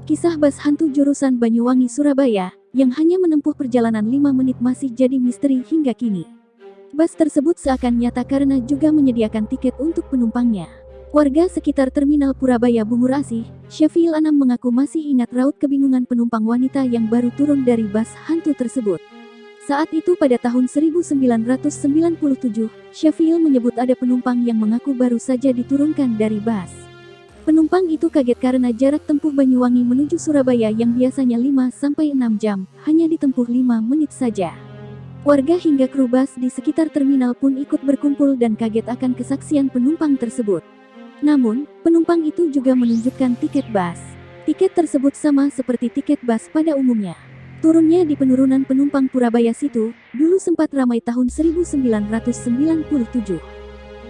Kisah bas hantu jurusan Banyuwangi Surabaya, yang hanya menempuh perjalanan 5 menit masih jadi misteri hingga kini. Bas tersebut seakan nyata karena juga menyediakan tiket untuk penumpangnya. Warga sekitar Terminal Purabaya Bungur Asih, Syafil Anam mengaku masih ingat raut kebingungan penumpang wanita yang baru turun dari bas hantu tersebut. Saat itu pada tahun 1997, Syafil menyebut ada penumpang yang mengaku baru saja diturunkan dari bas. Penumpang itu kaget karena jarak tempuh Banyuwangi menuju Surabaya yang biasanya 5-6 jam, hanya ditempuh 5 menit saja. Warga hingga kru bas di sekitar terminal pun ikut berkumpul dan kaget akan kesaksian penumpang tersebut. Namun, penumpang itu juga menunjukkan tiket bas. Tiket tersebut sama seperti tiket bas pada umumnya. Turunnya di penurunan penumpang Purabaya situ, dulu sempat ramai tahun 1997.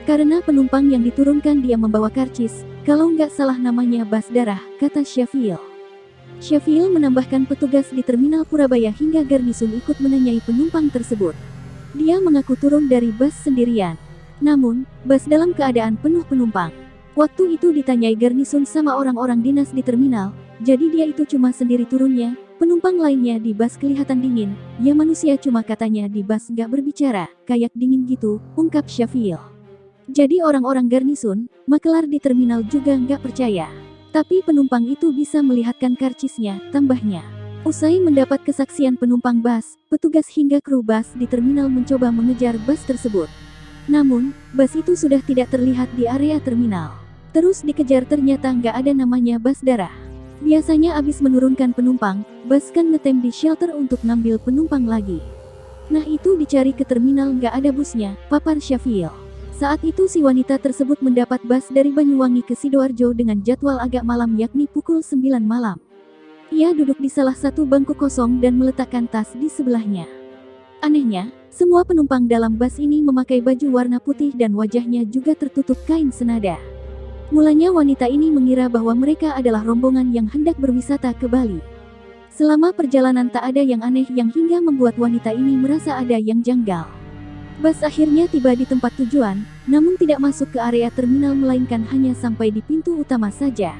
Karena penumpang yang diturunkan dia membawa karcis, kalau nggak salah namanya bas darah, kata Syafil. Syafil menambahkan petugas di Terminal Purabaya hingga garnisun ikut menanyai penumpang tersebut. Dia mengaku turun dari bas sendirian. Namun, bas dalam keadaan penuh penumpang. Waktu itu ditanyai garnisun sama orang-orang dinas di terminal, jadi dia itu cuma sendiri turunnya, penumpang lainnya di bas kelihatan dingin, ya manusia cuma katanya di bas nggak berbicara, kayak dingin gitu, ungkap Syafil. Jadi orang-orang garnisun, makelar di terminal juga nggak percaya. Tapi penumpang itu bisa melihatkan karcisnya, tambahnya. Usai mendapat kesaksian penumpang bas, petugas hingga kru bas di terminal mencoba mengejar bas tersebut. Namun, bas itu sudah tidak terlihat di area terminal. Terus dikejar ternyata nggak ada namanya bas darah. Biasanya abis menurunkan penumpang, bas kan ngetem di shelter untuk ngambil penumpang lagi. Nah itu dicari ke terminal nggak ada busnya, papar Syafil. Saat itu si wanita tersebut mendapat bas dari Banyuwangi ke Sidoarjo dengan jadwal agak malam yakni pukul 9 malam. Ia duduk di salah satu bangku kosong dan meletakkan tas di sebelahnya. Anehnya, semua penumpang dalam bas ini memakai baju warna putih dan wajahnya juga tertutup kain senada. Mulanya wanita ini mengira bahwa mereka adalah rombongan yang hendak berwisata ke Bali. Selama perjalanan tak ada yang aneh yang hingga membuat wanita ini merasa ada yang janggal. Bas akhirnya tiba di tempat tujuan, namun tidak masuk ke area terminal melainkan hanya sampai di pintu utama saja.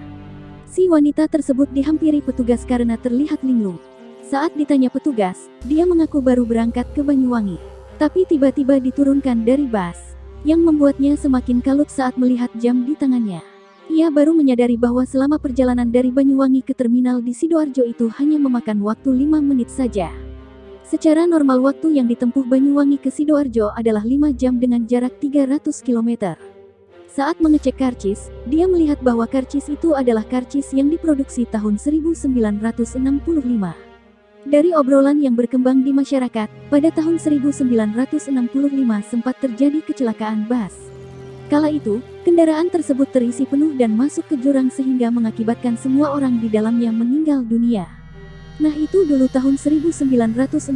Si wanita tersebut dihampiri petugas karena terlihat linglung. Saat ditanya petugas, dia mengaku baru berangkat ke Banyuwangi. Tapi tiba-tiba diturunkan dari bas, yang membuatnya semakin kalut saat melihat jam di tangannya. Ia baru menyadari bahwa selama perjalanan dari Banyuwangi ke terminal di Sidoarjo itu hanya memakan waktu 5 menit saja. Secara normal waktu yang ditempuh Banyuwangi ke Sidoarjo adalah 5 jam dengan jarak 300 km. Saat mengecek karcis, dia melihat bahwa karcis itu adalah karcis yang diproduksi tahun 1965. Dari obrolan yang berkembang di masyarakat, pada tahun 1965 sempat terjadi kecelakaan bas. Kala itu, kendaraan tersebut terisi penuh dan masuk ke jurang sehingga mengakibatkan semua orang di dalamnya meninggal dunia. Nah itu dulu tahun 1965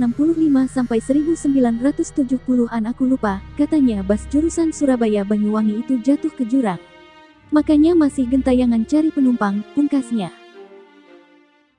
sampai 1970-an aku lupa, katanya bas jurusan Surabaya Banyuwangi itu jatuh ke jurang. Makanya masih gentayangan cari penumpang, pungkasnya.